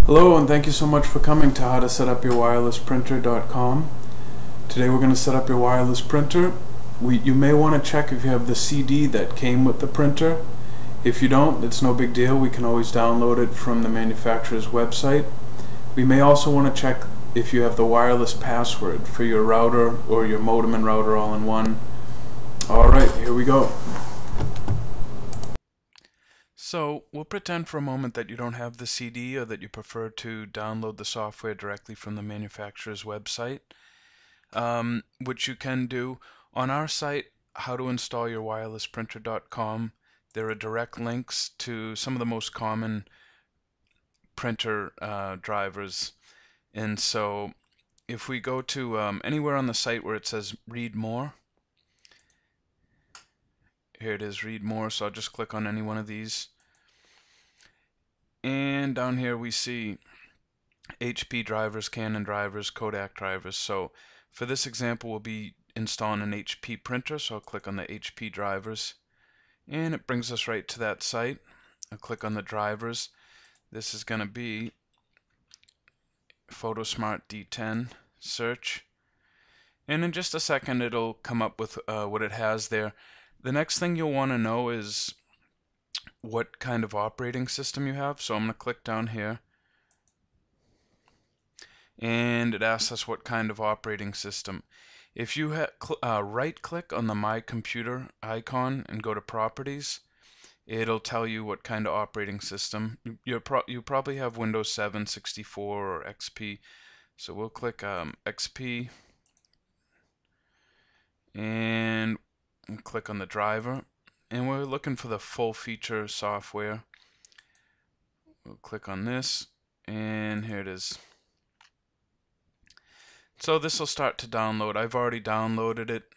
Hello, and thank you so much for coming to howtosetupyourwirelessprinter.com. Today we're going to set up your wireless printer. You may want to check if you have the CD that came with the printer. If you don't, it's no big deal. We can always download it from the manufacturer's website. We may also want to check if you have the wireless password for your router or your modem and router all in one. Alright, here we go. So we'll pretend for a moment that you don't have the CD or that you prefer to download the software directly from the manufacturer's website, which you can do. On our site, howtoinstallyourwirelessprinter.com, there are direct links to some of the most common printer drivers. And so if we go to anywhere on the site where it says read more, here it is, read more, so I'll just click on any one of these. And down here we see HP drivers, Canon drivers, Kodak drivers. So for this example we'll be installing an HP printer, so I'll click on the HP drivers and it brings us right to that site. I'll click on the drivers. This is going to be Photosmart D10 search, and in just a second it'll come up with what it has there. The next thing you'll want to know is what kind of operating system you have. So I'm going to click down here and it asks us what kind of operating system. If you right click on the My Computer icon and go to Properties, it'll tell you what kind of operating system. You probably have Windows 7, 64 or XP. So we'll click XP and click on the driver, and we're looking for the full feature software. We'll click on this and here it is. So this will start to download. I've already downloaded it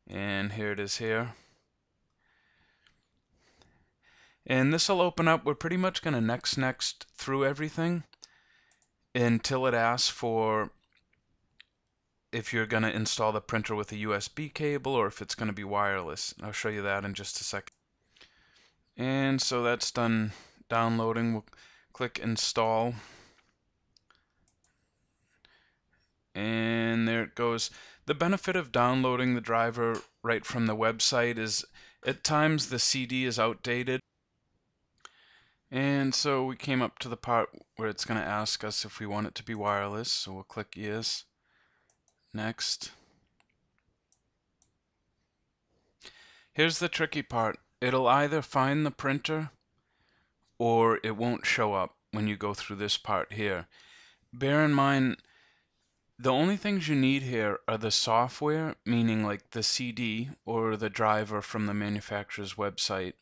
and here it is here. And this will open up. We're pretty much going to next through everything until it asks for if you're going to install the printer with a USB cable or if it's going to be wireless. I'll show you that in just a second. And so that's done downloading. We'll click install. And there it goes. The benefit of downloading the driver right from the website is at times the CD is outdated. And so we came up to the part where it's going to ask us if we want it to be wireless. So we'll click yes. Next. Here's the tricky part. It'll either find the printer or it won't show up when you go through this part here. Bear in mind, the only things you need here are the software, meaning like the CD or the driver from the manufacturer's website.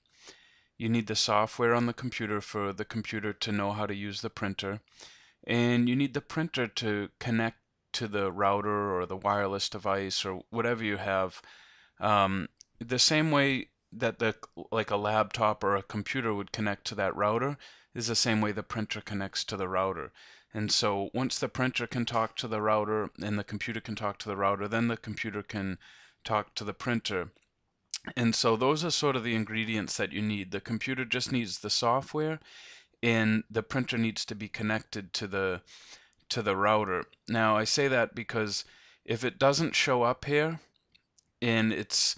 You need the software on the computer for the computer to know how to use the printer, and you need the printer to connect to the router or the wireless device or whatever you have. The same way that like a laptop or a computer would connect to that router is the same way the printer connects to the router. And so once the printer can talk to the router and the computer can talk to the router, then the computer can talk to the printer. And so those are sort of the ingredients that you need. The computer just needs the software and the printer needs to be connected to the router. Now I say that because if it doesn't show up here, and it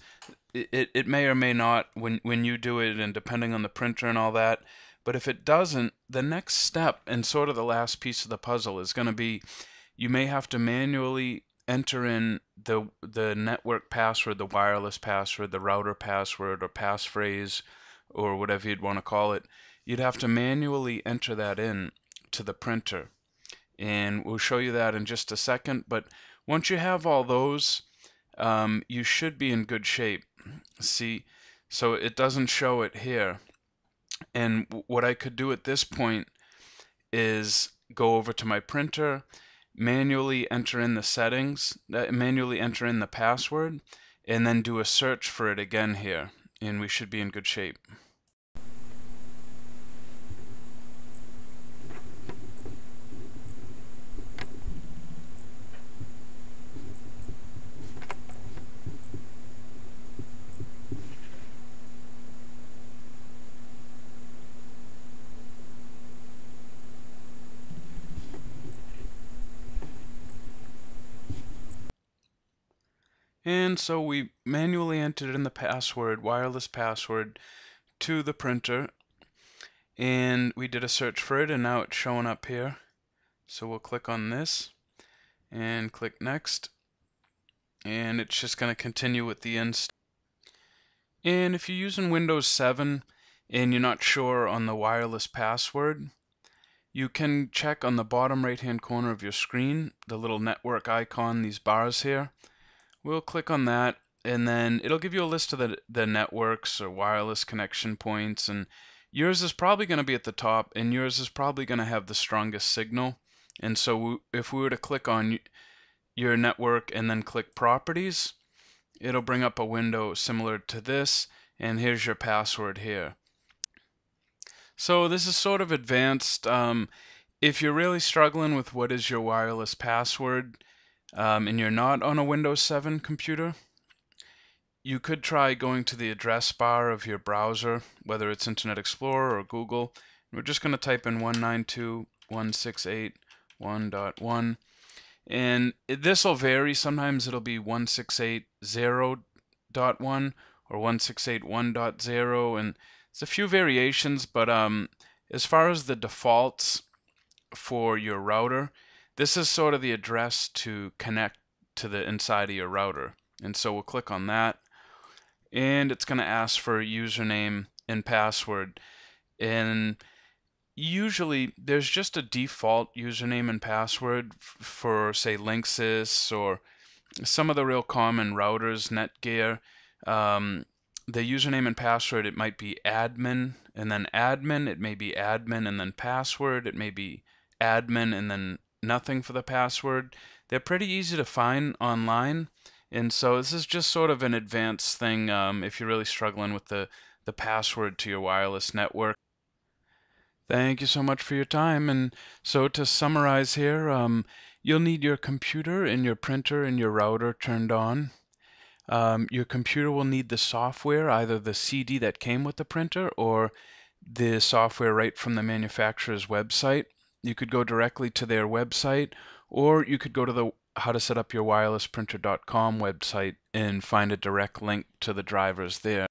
may or may not when you do it, and depending on the printer and all that, but if it doesn't, the next step and sort of the last piece of the puzzle is going to be you may have to manually enter in the network password, the wireless password, the router password, or passphrase, or whatever you'd want to call it. You'd have to manually enter that in to the printer. And we'll show you that in just a second. But once you have all those, you should be in good shape. See, so it doesn't show it here. And what I could do at this point is go over to my printer, manually enter in the settings, manually enter in the password, and then do a search for it again here. And we should be in good shape. And so we manually entered in the password, wireless password, to the printer, and we did a search for it, and now it's showing up here. So we'll click on this and click next, and it's just going to continue with the install. And if you're using Windows 7 and you're not sure on the wireless password, you can check on the bottom right hand corner of your screen, the little network icon, these bars here. We'll click on that, and then it'll give you a list of the networks or wireless connection points, and yours is probably going to be at the top, and yours is probably going to have the strongest signal. And so if we were to click on your network and then click properties, it'll bring up a window similar to this, and here's your password here. So this is sort of advanced. If you're really struggling with what is your wireless password, and you're not on a Windows 7 computer, you could try going to the address bar of your browser, whether it's Internet Explorer or Google. We're just going to type in 192.168.1.1, and this will vary. Sometimes it'll be 168.0.1 or 168.1.0, and there's a few variations, but as far as the defaults for your router, this is sort of the address to connect to the inside of your router. And so we'll click on that, and it's going to ask for a username and password. And usually there's just a default username and password for, say, Linksys or some of the real common routers, Netgear. The username and password, it might be admin and then admin, it may be admin and then password, it may be admin and then nothing for the password. They're pretty easy to find online, and so this is just sort of an advanced thing if you're really struggling with the password to your wireless network. Thank you so much for your time. And so to summarize here, you'll need your computer and your printer and your router turned on. Your computer will need the software, either the CD that came with the printer or the software right from the manufacturer's website. You could go directly to their website, or you could go to the howtosetupyourwirelessprinter.com website and find a direct link to the drivers there.